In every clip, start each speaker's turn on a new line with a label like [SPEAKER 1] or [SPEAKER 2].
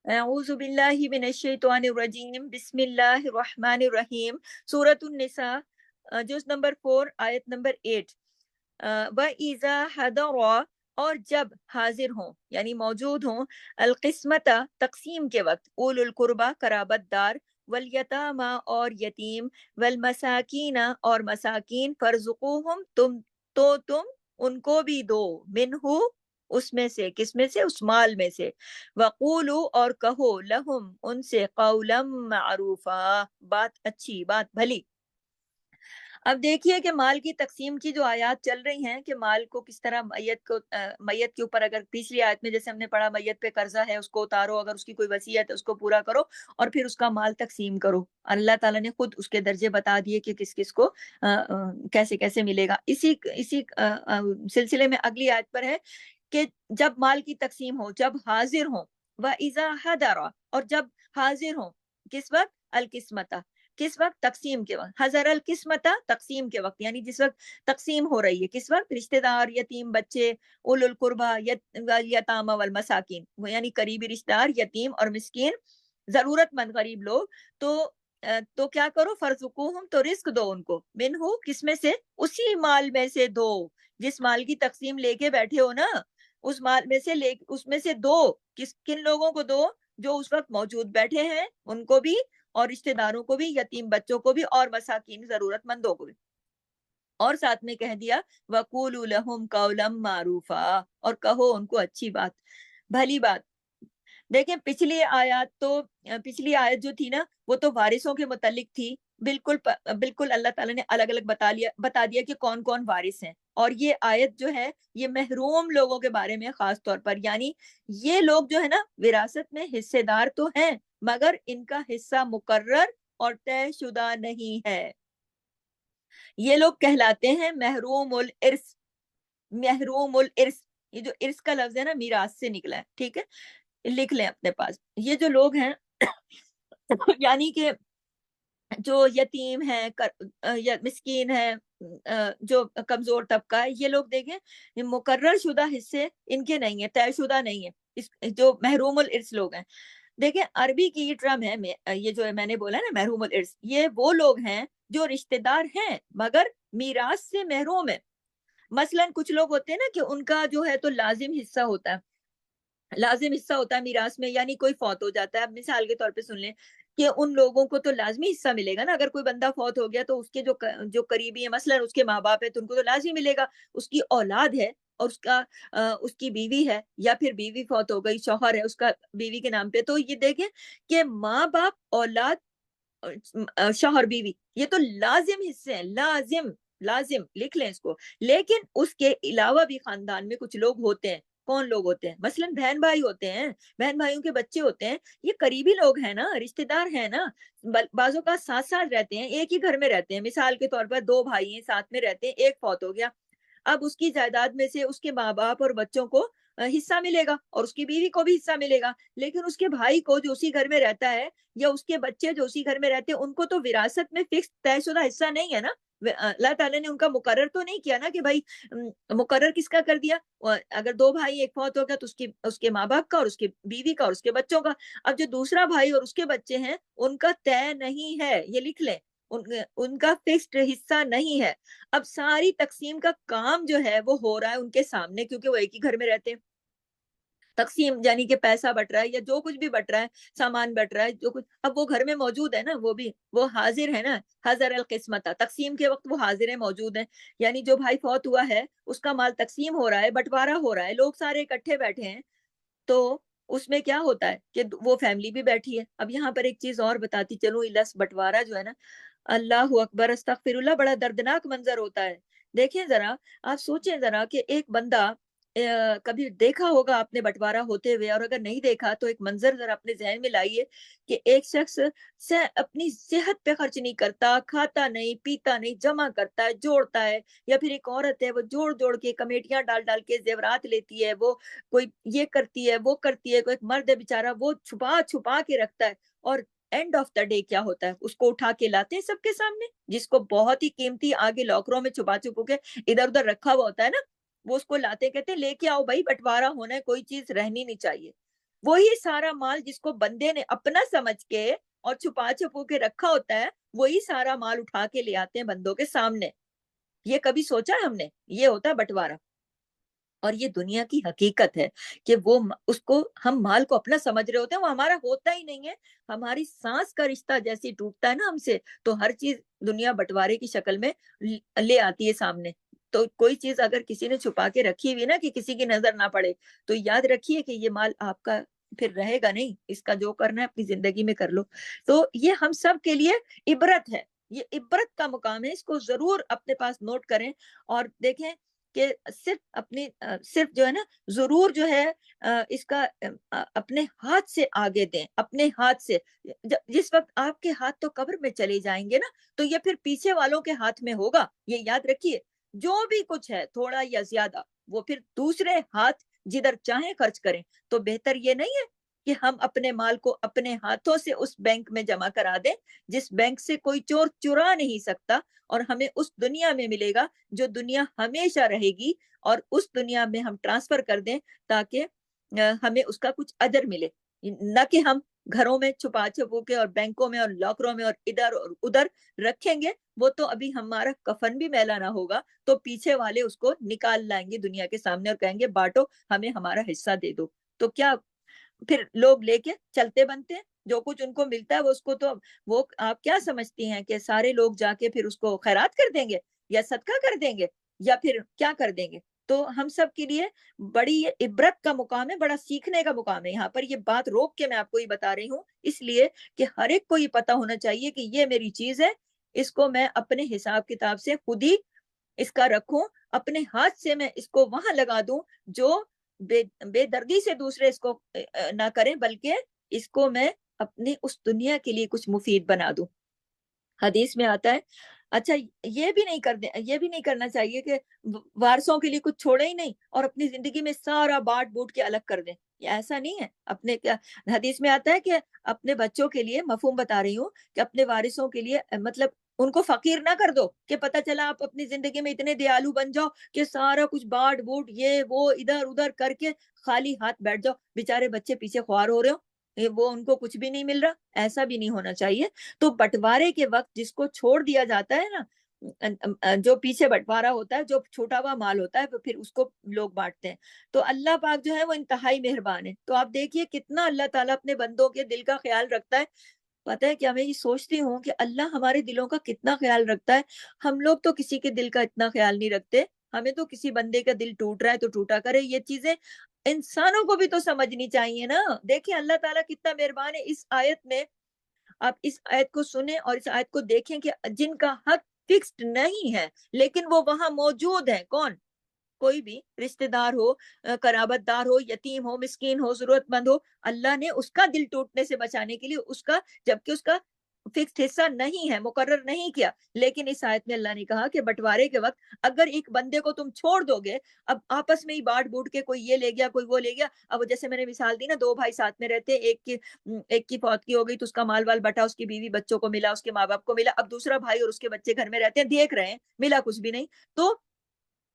[SPEAKER 1] اعوذ باللہ من الشیطان الرجیم، بسم اللہ الرحمن الرحیم۔ سورۃ النساء، جز نمبر 4، آیت نمبر 8۔ وَإِذَا حَضَرَ، اور جب حاضر ہوں یعنی موجود ہوں، القسمت تقسیم کے وقت، اولو القربہ قرابت دار، والیتامى اور یتیم، والمساکین اور مساکین، فرزقوہم تم ان کو بھی دو، منہ اس میں سے، کس میں سے؟ اس مال میں سے، وقولو اور کہو، لہم ان سے، قولا معروفا بات اچھی، بات بھلی۔ اب دیکھیے کہ مال کی تقسیم کی جو آیات چل رہی ہیں کہ مال کو کس طرح میت کے اوپر، اگر تیسری آیت میں جیسے ہم نے پڑھا میت پہ قرضہ ہے اس کو اتارو، اگر اس کی کوئی وصیت ہے اس کو پورا کرو اور پھر اس کا مال تقسیم کرو۔ اللہ تعالیٰ نے خود اس کے درجے بتا دیے کہ کس کس کو کیسے کیسے ملے گا۔ اسی سلسلے میں اگلی آیت پر ہے کہ جب مال کی تقسیم ہو، جب حاضر ہوں، وَإِذَا حَضَرَ اور جب حاضر ہوں، کس وقت؟ القسمت، کس وقت؟ تقسیم کے وقت۔ حضر القسمت، تقسیم کے وقت، یعنی جس وقت تقسیم ہو رہی ہے، کس وقت؟ رشتہ دار، یتیم بچے، اولو القربہ، یتامى والمساکین، یعنی قریبی رشتہ دار، یتیم اور مسکین، ضرورت مند غریب لوگ۔ تو کیا کرو؟ فرزقوہم، تو رزق دو ان کو، منہ کس میں سے؟ اسی مال میں سے دو، جس مال کی تقسیم لے کے بیٹھے ہو نا، اس مال میں سے اس میں سے دو، کن لوگوں کو دو؟ جو اس وقت موجود بیٹھے ہیں ان کو بھی، اور رشتہ داروں کو بھی، یتیم بچوں کو بھی، اور مساکین ضرورت مندوں کو بھی۔ اور ساتھ میں کہہ دیا وَقُولُوا لَهُمْ قَوْلًا مَعْرُوفًا، اور کہو ان کو اچھی بات، بھلی بات۔ دیکھیں پچھلی آیت جو تھی نا وہ تو وارثوں کے متعلق تھی، بالکل اللہ تعالیٰ نے الگ الگ بتا دیا کہ کون کون وارث ہیں۔ اور یہ آیت جو ہے یہ محروم لوگوں کے بارے میں خاص طور پر، یعنی یہ لوگ جو ہے نا وراثت میں حصے دار تو ہیں مگر ان کا حصہ مقرر اور طے شدہ نہیں ہے۔ یہ لوگ کہلاتے ہیں محروم الارث۔ محروم الارث، یہ جو ارث کا لفظ ہے نا میراث سے نکلا ہے، ٹھیک ہے، لکھ لیں اپنے پاس۔ یہ جو لوگ ہیں یعنی کہ جو یتیم ہیں، مسکین ہیں، جو کمزور طبقہ ہے، یہ لوگ دیکھیں یہ مقرر شدہ حصے ان کے نہیں ہیں، طے شدہ نہیں ہے، جو محروم الارث لوگ ہیں۔ دیکھیں عربی کی یہ ٹرم ہے، یہ جو میں نے بولا نا محروم الارث، یہ وہ لوگ ہیں جو رشتہ دار ہیں مگر میراث سے محروم ہے۔ مثلاً کچھ لوگ ہوتے ہیں نا کہ ان کا جو ہے تو لازم حصہ ہوتا ہے، لازم حصہ ہوتا ہے میراث میں، یعنی کوئی فوت ہو جاتا ہے، اب مثال کے طور پہ سن لیں کہ ان لوگوں کو تو لازمی حصہ ملے گا نا، اگر کوئی بندہ فوت ہو گیا تو اس کے جو قریبی ہیں، مثلا اس کے ماں باپ ہے تو ان کو تو لازمی ملے گا، اس کی اولاد ہے اور اس کی بیوی ہے، یا پھر بیوی فوت ہو گئی، شوہر ہے اس کا بیوی کے نام پہ، تو یہ دیکھیں کہ ماں باپ، اولاد، شوہر، بیوی، یہ تو لازم حصے ہیں، لازم، لازم لکھ لیں اس کو۔ لیکن اس کے علاوہ بھی خاندان میں کچھ لوگ ہوتے ہیں۔ کون لوگ ہوتے ہیں؟ مثلاً بہن بھائی ہوتے ہیں، بہن بھائیوں کے بچے ہوتے ہیں، یہ قریبی لوگ ہیں نا، رشتہ دار ہیں نا، بعضوں کا ساتھ ساتھ رہتے ہیں، ایک ہی گھر میں رہتے ہیں، مثال کے طور پر دو بھائی ہیں ساتھ میں رہتے ہیں، ایک فوت ہو گیا، اب اس کی جائیداد میں سے اس کے ماں باپ اور بچوں کو حصہ ملے گا اور اس کی بیوی کو بھی حصہ ملے گا، لیکن اس کے بھائی کو جو اسی گھر میں رہتا ہے یا اس کے بچے جو اسی گھر میں رہتے ہیں ان کو تو وراثت میں فکس طے شدہ حصہ نہیں ہے نا۔ اللہ تعالیٰ نے ان کا مقرر تو نہیں کیا نا کہ بھائی مقرر کس کا کر دیا؟ اگر دو بھائی، ایک فوت ہو گیا تو اس کے ماں باپ کا اور اس کی بیوی کا اور اس کے بچوں کا۔ اب جو دوسرا بھائی اور اس کے بچے ہیں ان کا طے نہیں ہے، یہ لکھ لیں، ان کا فکسڈ حصہ نہیں ہے۔ اب ساری تقسیم کا کام جو ہے وہ ہو رہا ہے ان کے سامنے، کیونکہ وہ ایک ہی گھر میں رہتے ہیں۔ تقسیم یعنی کہ پیسہ بٹ رہا ہے یا جو کچھ بھی بٹ رہا ہے، سامان بٹ رہا ہے، جو کچھ، اب وہ گھر میں موجود ہے نا، وہ حاضر ہے نا، حضر القسمت، تقسیم کے وقت وہ حاضر ہیں، موجود ہیں، یعنی جو بھائی فوت ہوا ہے اس کا مال تقسیم ہو رہا ہے، بٹوارا ہو رہا ہے، لوگ سارے اکٹھے بیٹھے ہیں، تو اس میں کیا ہوتا ہے کہ وہ فیملی بھی بیٹھی ہے۔ اب یہاں پر ایک چیز اور بتاتی چلوں، لس بٹوارا جو ہے نا، اللہ اکبر استغفر اللہ، بڑا دردناک منظر ہوتا ہے۔ دیکھیں ذرا، آپ سوچیں ذرا کہ ایک بندہ، کبھی دیکھا ہوگا آپ نے بٹوارا ہوتے ہوئے، اور اگر نہیں دیکھا تو ایک منظر ذرا اپنے ذہن میں لائیے کہ ایک شخص اپنی صحت پہ خرچ نہیں کرتا، کھاتا نہیں، پیتا نہیں، جمع کرتا ہے، جوڑتا ہے، یا پھر ایک عورت ہے وہ جوڑ جوڑ کے کمیٹیاں ڈال ڈال کے زیورات لیتی ہے، وہ کوئی یہ کرتی ہے، وہ کرتی ہے، کوئی ایک مرد ہے بیچارہ وہ چھپا چھپا کے رکھتا ہے، اور اینڈ آف دا ڈے کیا ہوتا ہے؟ اس کو اٹھا کے لاتے ہیں سب کے سامنے، جس کو بہت ہی قیمتی آگے لاکروں میں چھپا چھپو کے ادھر ادھر رکھا ہوا ہوتا ہے نا، وہ اس کو لاتے، کہتے ہیں لے کے آؤ بھائی، بٹوارا ہونا ہے، کوئی چیز رہنی نہیں چاہیے۔ وہی سارا مال جس کو بندے نے اپنا سمجھ کے اور چھپا چھپو کے رکھا ہوتا ہے، وہی سارا مال اٹھا کے لے آتے ہیں بندوں کے سامنے. یہ کبھی سوچا ہے ہم نے؟ یہ ہوتا ہے بٹوارا. اور یہ دنیا کی حقیقت ہے کہ وہ اس کو ہم مال کو اپنا سمجھ رہے ہوتے ہیں، وہ ہمارا ہوتا ہی نہیں ہے. ہماری سانس کا رشتہ جیسے ٹوٹتا ہے نا ہم سے، تو ہر چیز دنیا بٹوارے کی شکل میں لے آتی ہے سامنے. تو کوئی چیز اگر کسی نے چھپا کے رکھی ہوئی نا کہ کسی کی نظر نہ پڑے، تو یاد رکھیے کہ یہ مال آپ کا پھر رہے گا نہیں. اس کا جو کرنا ہے اپنی زندگی میں کر لو. تو یہ ہم سب کے لیے عبرت ہے، یہ عبرت کا مقام ہے. اس کو ضرور اپنے پاس نوٹ کریں اور دیکھیں کہ صرف اپنی صرف جو ہے نا ضرور جو ہے اس کا اپنے ہاتھ سے آگے دیں، اپنے ہاتھ سے. جس وقت آپ کے ہاتھ تو قبر میں چلے جائیں گے نا، تو یہ پھر پیچھے والوں کے ہاتھ میں ہوگا. یہ یاد رکھیے، جو بھی کچھ ہے تھوڑا یا زیادہ، وہ پھر دوسرے ہاتھ جدھر چاہیں خرچ کریں. تو بہتر یہ نہیں ہے کہ ہم اپنے مال کو اپنے ہاتھوں سے اس بینک میں جمع کرا دیں جس بینک سے کوئی چور چرا نہیں سکتا، اور ہمیں اس دنیا میں ملے گا جو دنیا ہمیشہ رہے گی، اور اس دنیا میں ہم ٹرانسفر کر دیں تاکہ ہمیں اس کا کچھ اجر ملے. نہ کہ ہم گھروں میں چھپا چھپو کے اور بینکوں میں اور لاکروں میں اور ادھر اور ادھر رکھیں گے. وہ تو ابھی ہمارا کفن بھی میلا نہ ہوگا تو پیچھے والے اس کو نکال لائیں گے دنیا کے سامنے اور کہیں گے بانٹو، ہمیں ہمارا حصہ دے دو. تو کیا پھر لوگ لے کے چلتے بنتے ہیں جو کچھ ان کو ملتا ہے وہ اس کو تو وہ آپ کیا سمجھتی ہیں کہ سارے لوگ جا کے پھر اس کو خیرات کر دیں گے یا صدقہ کر دیں گے یا پھر کیا کر دیں گے؟ تو ہم سب کے لیے بڑی عبرت کا مقام ہے، بڑا سیکھنے کا مقام ہے. یہاں پر یہ بات روک کے میں آپ کو یہ بتا رہی ہوں اس لیے کہ ہر ایک کو یہ پتا ہونا چاہیے کہ یہ میری چیز ہے، اس کو میں اپنے حساب کتاب سے خود ہی اس کا رکھوں، اپنے ہاتھ سے میں اس کو وہاں لگا دوں جو بے دردی سے دوسرے اس کو نہ کریں، بلکہ اس کو میں اپنی اس دنیا کے لیے کچھ مفید بنا دوں. حدیث میں آتا ہے. اچھا یہ بھی نہیں کرنا چاہیے کہ وارثوں کے لیے کچھ چھوڑے ہی نہیں اور اپنی زندگی میں سارا بانٹ بوٹ کے الگ کر دیں. یہ ایسا نہیں ہے. اپنے کیا حدیث میں آتا ہے کہ اپنے بچوں کے لیے مفہوم بتا رہی ہوں کہ اپنے وارثوں کے لیے مطلب ان کو فقیر نہ کر دو کہ پتہ چلا آپ اپنی زندگی میں اتنے دیالو بن جاؤ کہ سارا کچھ بانٹ بوٹ یہ وہ ادھر ادھر کر کے خالی ہاتھ بیٹھ جاؤ، بیچارے بچے پیچھے خوار ہو رہے ہو، وہ ان کو کچھ بھی نہیں مل رہا. ایسا بھی نہیں ہونا چاہیے. تو بٹوارے کے وقت جس کو چھوڑ دیا جاتا ہے نا، جو پیچھے بٹوارا ہوتا ہے، جو چھوٹا ہوا مال ہوتا ہے پھر اس کو لوگ بانٹتے ہیں. تو اللہ پاک جو ہے وہ انتہائی مہربان ہے. تو آپ دیکھیے کتنا اللہ تعالیٰ اپنے بندوں کے دل کا خیال رکھتا ہے. پتہ ہے کیا میں یہ سوچتی ہوں کہ اللہ ہمارے دلوں کا کتنا خیال رکھتا ہے. ہم لوگ تو کسی کے دل کا اتنا خیال نہیں رکھتے. ہمیں تو کسی بندے کا دل ٹوٹ رہا ہے تو ٹوٹا کرے. یہ چیزیں انسانوں کو بھی تو سمجھنی چاہیے نا. دیکھیں اللہ تعالیٰ کتنا مہربان ہے. اس آیت میں آپ اس آیت کو سنیں اور اس آیت کو دیکھیں کہ جن کا حق فکسڈ نہیں ہے لیکن وہ وہاں موجود ہے. کون؟ کوئی بھی رشتہ دار ہو، قرابت دار ہو، یتیم ہو، مسکین ہو، ضرورت مند ہو، اللہ نے اس کا دل ٹوٹنے سے بچانے کے لیے اس کا، جبکہ اس کا فکسڈ حصہ نہیں ہے، مقرر نہیں کیا، لیکن اس آیت میں اللہ نے کہا کہ بٹوارے کے وقت اگر ایک بندے کو تم چھوڑ دو گے، اب آپس میں ہی بانٹ بوٹ کے کوئی یہ لے گیا کوئی وہ لے گیا. اب جیسے میں نے مثال دی نا، دو بھائی ساتھ میں رہتے، ایک کی فوتگی ہو گئی تو اس کا مال وال بٹا، اس کی بیوی بچوں کو ملا، اس کے ماں باپ کو ملا. اب دوسرا بھائی اور اس کے بچے گھر میں رہتے ہیں، دیکھ رہے ہیں، ملا کچھ بھی نہیں. تو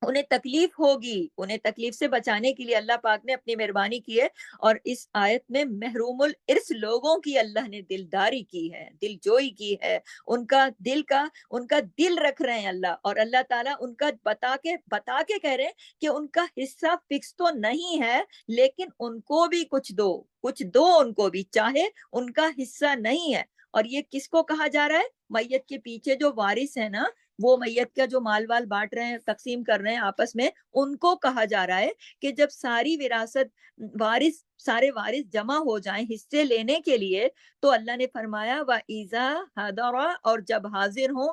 [SPEAKER 1] انہیں تکلیف ہوگی. انہیں تکلیف سے بچانے کے لیے اللہ پاک نے اپنی مہربانی کی ہے. اور اس آیت میں محروم الارث لوگوں کی اللہ نے دلداری کی ہے، دل جوئی کی ہے. ان کا دل رکھ رہے ہیں اللہ، اور اللہ تعالیٰ ان کا بتا کے کہہ رہے ہیں کہ ان کا حصہ فکس تو نہیں ہے لیکن ان کو بھی کچھ دو ان کو بھی، چاہے ان کا حصہ نہیں ہے. اور یہ کس کو کہا جا رہا ہے؟ میت کے پیچھے جو وارث ہے نا، وہ میت کا جو مال وال بانٹ رہے ہیں، تقسیم کر رہے ہیں آپس میں، ان کو کہا جا رہا ہے کہ جب ساری وراثت سارے وارث جمع ہو جائیں حصے لینے کے لیے، تو اللہ نے فرمایا وَإِذَا حَضَرَ، اور جب حاضر ہوں،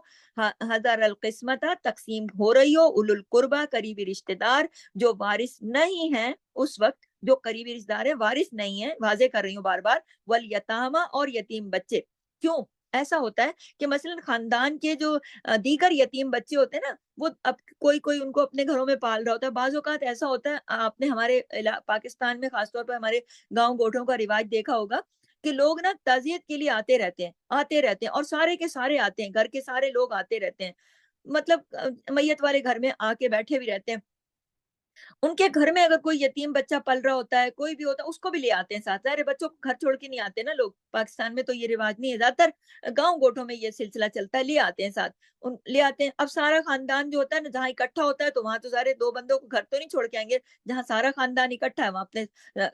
[SPEAKER 1] حضر القسمت، تقسیم ہو رہی ہو، اولو القربہ، قریبی رشتہ دار جو وارث نہیں ہیں اس وقت، جو قریبی رشتہ دار ہے وارث نہیں ہے، واضح کر رہی ہوں بار بار، والیتامى، اور یتیم بچے. کیوں ایسا ہوتا ہے کہ مثلا خاندان کے جو دیگر یتیم بچے ہوتے ہیں نا، وہ اب کوئی ان کو اپنے گھروں میں پال رہا ہوتا ہے. بعض اوقات ایسا ہوتا ہے، آپ نے ہمارے پاکستان میں خاص طور پر ہمارے گاؤں گوٹھوں کا رواج دیکھا ہوگا کہ لوگ نا تعزیت کے لیے آتے رہتے ہیں اور سارے کے سارے آتے ہیں، گھر کے سارے لوگ آتے رہتے ہیں، مطلب میت والے گھر میں آ کے بیٹھے بھی رہتے ہیں. ان کے گھر میں اگر کوئی یتیم بچہ پل رہا ہوتا ہے، کوئی بھی ہوتا ہے، اس کو بھی لے آتے ہیں ساتھ. ظاہر ہے بچوں کو گھر چھوڑ کے نہیں آتے نا لوگ، پاکستان میں تو یہ رواج نہیں ہے، زیادہ تر گاؤں گوٹھوں میں یہ سلسلہ چلتا ہے، لے آتے ہیں ساتھ. لے آتے ہیں. اب سارا خاندان جو ہوتا ہے نا جہاں اکٹھا ہوتا ہے، تو وہاں تو سارے دو بندوں کو گھر تو نہیں چھوڑ کے آئیں گے. جہاں سارا خاندان اکٹھا ہے وہاں اپنے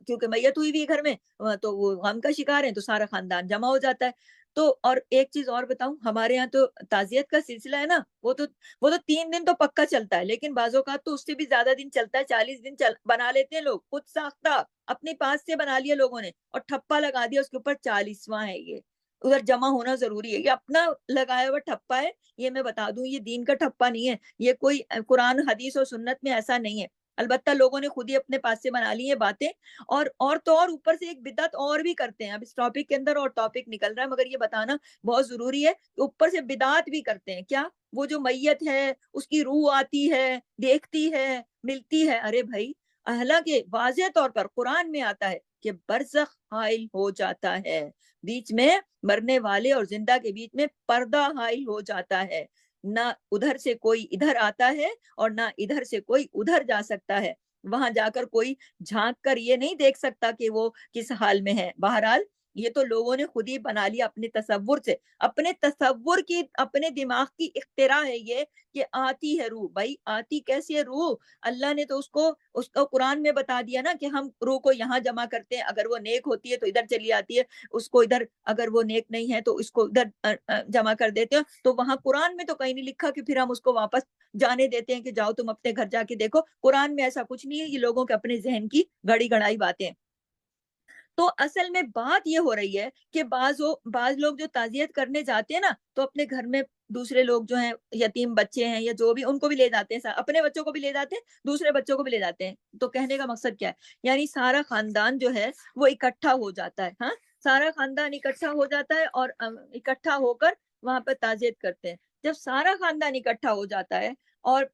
[SPEAKER 1] کیونکہ میت ہوئی ہوئی گھر میں، تو وہ غم کا شکار ہے، تو سارا خاندان جمع ہو جاتا ہے. تو اور ایک چیز اور بتاؤں، ہمارے یہاں تو تعزیت کا سلسلہ ہے نا، وہ تو 3 دن تو پکا چلتا ہے، لیکن بعض اوقات تو اس سے بھی زیادہ دن چلتا ہے. 40 دن بنا لیتے ہیں لوگ خود ساختہ، اپنے پاس سے بنا لیا لوگوں نے اور ٹھپا لگا دیا اس کے اوپر. 40واں ہے یہ، ادھر جمع ہونا ضروری ہے. یہ اپنا لگایا ہوا ٹھپا ہے، یہ میں بتا دوں یہ دین کا ٹھپا نہیں ہے. یہ کوئی قرآن حدیث اور سنت میں ایسا نہیں ہے. البتہ لوگوں نے خود ہی اپنے پاس سے بنا لی ہیں باتیں. اور تو اور اوپر سے ایک بدعت اور بھی کرتے ہیں. اب اس ٹاپک کے اندر اور ٹاپک نکل رہا ہے، مگر یہ بتانا بہت ضروری ہے. اوپر سے بدعت بھی کرتے ہیں. کیا؟ وہ جو میت ہے اس کی روح آتی ہے، دیکھتی ہے، ملتی ہے. ارے بھائی، حالانکہ واضح طور پر قرآن میں آتا ہے کہ برزخ حائل ہو جاتا ہے، بیچ میں مرنے والے اور زندہ کے بیچ میں پردہ حائل ہو جاتا ہے. نہ ادھر سے کوئی ادھر آتا ہے اور نہ ادھر سے کوئی ادھر جا سکتا ہے. وہاں جا کر کوئی جھانک کر یہ نہیں دیکھ سکتا کہ وہ کس حال میں ہے. بہرحال یہ تو لوگوں نے خود ہی بنا لیا اپنے تصور سے، اپنے تصور کی، اپنے دماغ کی اختراع ہے یہ کہ آتی ہے روح. بھائی آتی کیسی ہے روح؟ اللہ نے تو اس کو قرآن میں بتا دیا نا کہ ہم روح کو یہاں جمع کرتے ہیں. اگر وہ نیک ہوتی ہے تو ادھر چلی آتی ہے، اس کو ادھر، اگر وہ نیک نہیں ہے تو اس کو ادھر جمع کر دیتے ہیں. تو وہاں قرآن میں تو کہیں نہیں لکھا کہ پھر ہم اس کو واپس جانے دیتے ہیں کہ جاؤ تم اپنے گھر جا کے دیکھو. قرآن میں ایسا کچھ نہیں ہے. یہ لوگوں کے اپنے ذہن کی گھڑی گھڑائی باتیں. تو اصل میں بات یہ ہو رہی ہے کہ بعض لوگ جو تعزیت کرنے جاتے ہیں نا، تو اپنے گھر میں دوسرے لوگ جو ہیں، یتیم بچے ہیں یا جو بھی، ان کو بھی لے جاتے ہیں، اپنے بچوں کو بھی لے جاتے ہیں، دوسرے بچوں کو بھی لے جاتے ہیں. تو کہنے کا مقصد کیا ہے؟ یعنی سارا خاندان جو ہے وہ اکٹھا ہو جاتا ہے. ہاں، سارا خاندان اکٹھا ہو جاتا ہے اور اکٹھا ہو کر وہاں پہ تعزیت کرتے ہیں. جب سارا خاندان اکٹھا ہو جاتا ہے اور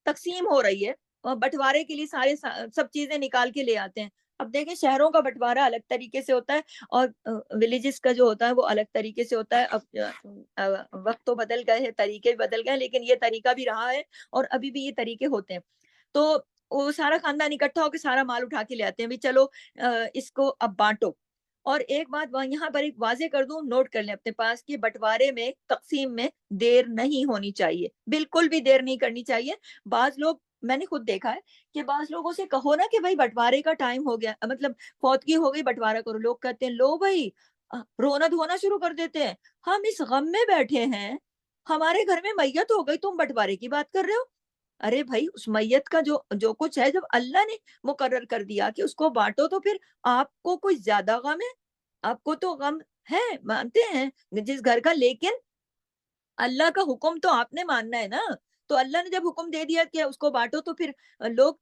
[SPEAKER 1] تقسیم ہو رہی ہے، اور بٹوارے کے لیے سارے سب چیزیں نکال کے لے آتے ہیں. اب دیکھیں شہروں کا بٹوارا الگ طریقے سے ہوتا ہے اور ولیجز کا جو ہوتا ہے وہ الگ طریقے سے ہوتا ہے. اب وقت تو بدل گئے ہیں، طریقے بھی بدل گئے، لیکن یہ طریقہ بھی رہا ہے اور ابھی بھی یہ طریقے ہوتے ہیں. تو وہ سارا خاندان اکٹھا ہو کے سارا مال اٹھا کے لے آتے ہیں. بھی چلو اس کو اب بانٹو. اور ایک بات یہاں پر ایک واضح کر دوں، نوٹ کر لیں اپنے پاس، کہ بٹوارے میں، تقسیم میں دیر نہیں ہونی چاہیے، بالکل بھی دیر نہیں کرنی چاہیے. بعض لوگ، میں نے خود دیکھا ہے کہ بعض لوگوں سے کہو نا کہ بھائی بٹوارے کا ٹائم ہو گیا، مطلب فوتگی ہو گئی، بٹوارا کرو. لوگ کہتے ہیں لو بھائی، رونا دھونا شروع کر دیتے ہیں. ہم اس غم میں بیٹھے ہیں، ہمارے گھر میں میت ہو گئی، تم بٹوارے کی بات کر رہے ہو. ارے بھائی، اس میت کا جو کچھ ہے، جب اللہ نے مقرر کر دیا کہ اس کو بانٹو، تو پھر آپ کو کوئی زیادہ غم ہے؟ آپ کو تو غم ہے، مانتے ہیں جس گھر کا، لیکن اللہ کا حکم تو آپ نے ماننا ہے نا. تو اللہ نے جب حکم دے دیا کہ اس کو بانٹو، تو پھر لوگ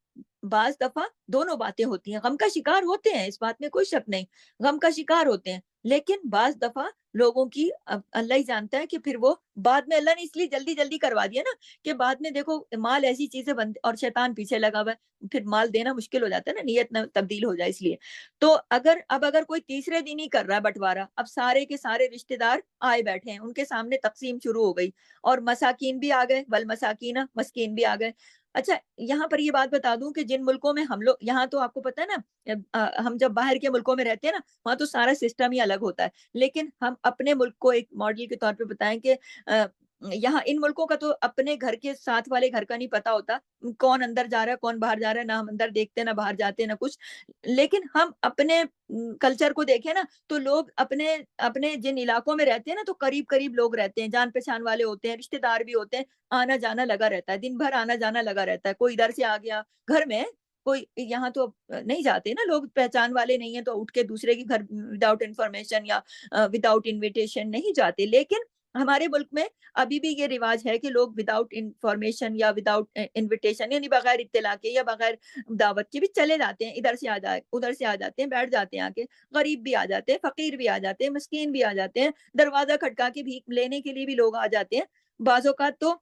[SPEAKER 1] بعض دفعہ دونوں باتیں ہوتی ہیں، غم کا شکار ہوتے ہیں، اس بات میں کوئی شک نہیں، غم کا شکار ہوتے ہیں. لیکن بعض دفعہ لوگوں کی، اللہ ہی جانتا ہے کہ پھر وہ بعد میں، اللہ نے اس لیے جلدی جلدی کروا دیا نا کہ بعد میں دیکھو مال ایسی چیزیں بند، اور شیطان پیچھے لگا ہوا ہے، پھر مال دینا مشکل ہو جاتا ہے نا، نیت نہ تبدیل ہو جائے اس لیے. تو اگر کوئی تیسرے دن ہی کر رہا ہے بٹوارا، اب سارے کے سارے رشتے دار آئے بیٹھے ہیں، ان کے سامنے تقسیم شروع ہو گئی، اور مساکین بھی آ گئے، والمساکین، مسکین بھی آ گئے. اچھا، یہاں پر یہ بات بتا دوں کہ جن ملکوں میں ہم لوگ، یہاں تو آپ کو پتا ہے نا، ہم جب باہر کے ملکوں میں رہتے ہیں نا، وہاں تو سارا سسٹم ہی الگ ہوتا ہے. لیکن ہم اپنے ملک کو ایک ماڈل کے طور پہ بتائیں کہ یہاں ان ملکوں کا تو اپنے گھر کے ساتھ والے گھر کا نہیں پتا ہوتا، کون اندر جا رہا ہے کون باہر جا رہا ہے، نہ ہم اندر دیکھتے نہ باہر جاتے نہ کچھ. لیکن ہم اپنے کلچر کو دیکھیں نا، تو لوگ اپنے اپنے جن علاقوں میں رہتے ہیں نا، تو قریب قریب لوگ رہتے ہیں، جان پہچان والے ہوتے ہیں، رشتے دار بھی ہوتے ہیں، آنا جانا لگا رہتا ہے، دن بھر آنا جانا لگا رہتا ہے. کوئی ادھر سے آ گیا گھر میں، کوئی یہاں تو نہیں جاتے نا لوگ، پہچان والے نہیں ہیں تو اٹھ کے دوسرے کے گھر وداؤٹ انفارمیشن یا وداؤٹ انویٹیشن نہیں جاتے. لیکن ہمارے ملک میں ابھی بھی یہ رواج ہے کہ لوگ وداؤٹ انفارمیشن یا وداؤٹ انویٹیشن، یعنی بغیر اطلاع کے یا بغیر دعوت کے بھی چلے جاتے ہیں، ادھر سے آ جائے ادھر سے آ جاتے ہیں، بیٹھ جاتے ہیں آ کے. غریب بھی آ جاتے ہیں، فقیر بھی آ جاتے ہیں، مسکین بھی آ جاتے ہیں، دروازہ کھٹکا کے بھیک لینے کے لیے بھی لوگ آ جاتے ہیں. بعض اوقات تو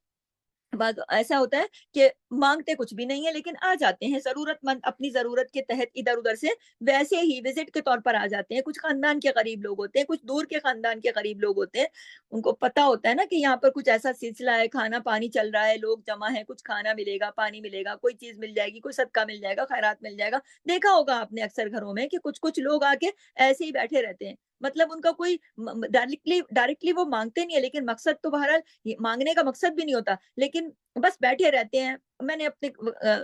[SPEAKER 1] بعد ایسا ہوتا ہے کہ مانگتے کچھ بھی نہیں ہے لیکن آ جاتے ہیں ضرورت مند اپنی ضرورت کے تحت ادھر ادھر سے ویسے ہی وزٹ کے طور پر آ جاتے ہیں. کچھ خاندان کے قریب لوگ ہوتے ہیں, کچھ دور کے خاندان کے قریب لوگ ہوتے ہیں, ان کو پتا ہوتا ہے نا کہ یہاں پر کچھ ایسا سلسلہ ہے, کھانا پانی چل رہا ہے, لوگ جمع ہیں, کچھ کھانا ملے گا, پانی ملے گا, کوئی چیز مل جائے گی, کوئی صدقہ مل جائے گا, خیرات مل جائے گا. دیکھا ہوگا آپ نے اکثر گھروں میں کہ کچھ کچھ لوگ آ کے ایسے ہی بیٹھے رہتے ہیں, مطلب ان کا کوئی ڈائریکٹلی وہ مانگتے نہیں ہے, لیکن مقصد تو بہرحال مانگنے کا مقصد بھی نہیں ہوتا, لیکن بس بیٹھے رہتے ہیں. میں نے اپنے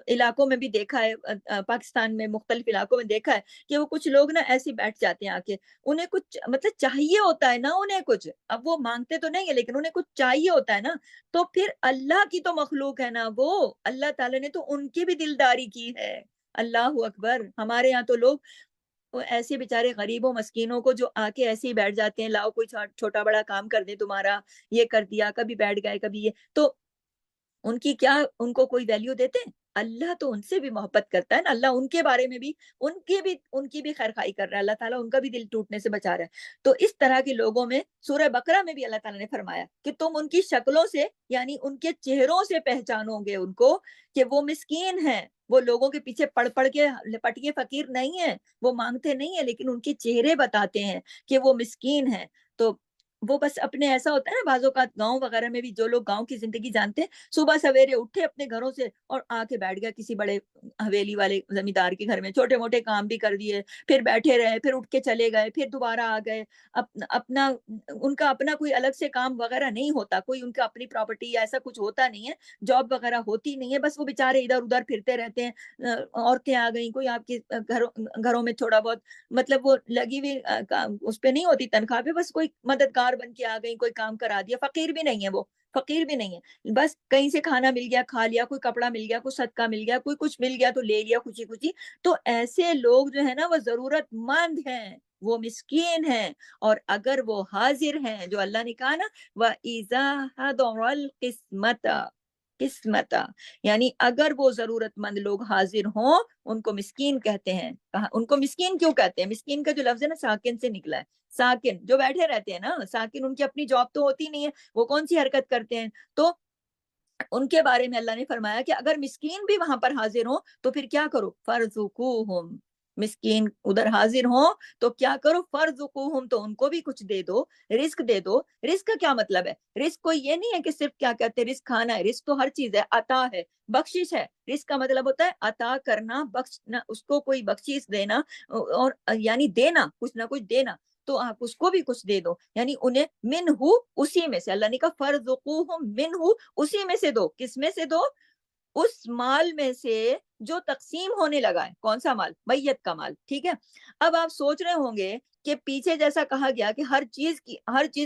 [SPEAKER 1] علاقوں میں بھی دیکھا ہے, پاکستان میں مختلف علاقوں میں دیکھا ہے کہ وہ کچھ لوگ نا ایسے بیٹھ جاتے ہیں آ کے, انہیں کچھ مطلب چاہیے ہوتا ہے نا, انہیں کچھ, اب وہ مانگتے تو نہیں ہے لیکن انہیں کچھ چاہیے ہوتا ہے نا, تو پھر اللہ کی تو مخلوق ہے نا, وہ اللہ تعالیٰ نے تو ان کی بھی دلداری کی ہے. اللہ اکبر. ہمارے یہاں تو لوگ ایسے بیچارے غریبوں مسکینوں کو جو آ کے ایسے ہی بیٹھ جاتے ہیں, لاؤ کوئی چھوٹا بڑا کام کر دے تمہارا, یہ کر دیا, کبھی بیٹھ گئے کبھی یہ, تو ان کی کیا, ان کو کوئی ویلیو دیتے ہیں؟ اللہ تو ان سے بھی محبت کرتا ہے نا, اللہ ان کے بارے میں بھی ان کی بھی خیر خائی کر رہا ہے, اللہ تعالیٰ ان کا بھی دل ٹوٹنے سے بچا رہا ہے. تو اس طرح کے لوگوں میں سورہ بقرہ میں بھی اللہ تعالیٰ نے فرمایا کہ تم ان کی شکلوں سے یعنی ان کے چہروں سے پہچانو گے ان کو کہ وہ مسکین ہیں, وہ لوگوں کے پیچھے پڑ پڑ کے لپٹ کے فقیر نہیں ہیں, وہ مانگتے نہیں ہیں, لیکن ان کے چہرے بتاتے ہیں کہ وہ مسکین ہیں. تو وہ بس اپنے ایسا ہوتا ہے نا بعض اوقات گاؤں وغیرہ میں بھی, جو لوگ گاؤں کی زندگی جانتے ہیں, صبح سویرے اٹھے اپنے گھروں سے اور آ کے بیٹھ گیا کسی بڑے حویلی والے زمیندار کے گھر میں, چھوٹے موٹے کام بھی کر دیے, پھر بیٹھے رہے, پھر اٹھ کے چلے گئے, پھر دوبارہ آ گئے. اپنا ان کا اپنا کوئی الگ سے کام وغیرہ نہیں ہوتا, کوئی ان کا اپنی پراپرٹی یا ایسا کچھ ہوتا نہیں ہے, جاب وغیرہ ہوتی نہیں ہے, بس وہ بےچارے ادھر ادھر پھرتے رہتے ہیں. عورتیں آ گئیں, کوئی آپ کے گھروں میں تھوڑا بہت مطلب وہ لگی ہوئی اس پہ نہیں ہوتی تنخواہ پہ, بس کوئی مددگار بن کے آ گئی, کوئی کام کرا دیا, فقیر بھی نہیں ہے, وہ فقیر بھی نہیں ہے, بس کہیں سے کھانا مل گیا کھا لیا, کوئی کپڑا مل گیا, کوئی صدقہ مل گیا, کوئی کچھ مل گیا تو لے لیا خوشی خوشی. تو ایسے لوگ جو ہے نا وہ ضرورت مند ہیں, وہ مسکین ہیں, اور اگر وہ حاضر ہیں, جو اللہ نے کہا نا وَإِذَا حَضَرَ الْقِسْمَةَ قسمتا, یعنی اگر وہ ضرورت مند لوگ حاضر ہوں ان کو مسکین کہتے ہیں. ان کو مسکین کیوں کہتے ہیں؟ مسکین کا جو لفظ ہے نا ساکن سے نکلا ہے, ساکن جو بیٹھے رہتے ہیں نا, ساکن ان کی اپنی جاب تو ہوتی نہیں ہے, وہ کون سی حرکت کرتے ہیں. تو ان کے بارے میں اللہ نے فرمایا کہ اگر مسکین بھی وہاں پر حاضر ہوں تو پھر کیا کرو, فرزقوہم, مسکین ادھر حاضر ہوں تو کیا کرو, فرزقوہم, تو ان کو بھی کچھ دے دو, رزق دے دو. رزق کا کیا مطلب ہے؟ رزق کوئی یہ نہیں ہے کہ صرف کیا کہتے ہیں رزق کھانا ہے, رزق تو ہر چیز ہے, عطا ہے, بخشش ہے. رزق کا مطلب ہوتا ہے عطا کرنا, بخشنا, اس کو کوئی بخشش دینا, اور یعنی دینا, کچھ نہ کچھ دینا, تو آپ اس کو بھی کچھ دے دو, یعنی انہیں من ہو, اسی میں سے. اللہ نے کہا فرزقوہم من ہو, اسی میں سے دو. کس میں سے دو؟ اس مال میں سے جو تقسیم ہونے لگا ہے. کون سا مال؟ میت کا مال. ٹھیک ہے. اب آپ سوچ رہے ہوں گے کہ پیچھے جیسا کہا گیا کہ ہر چیز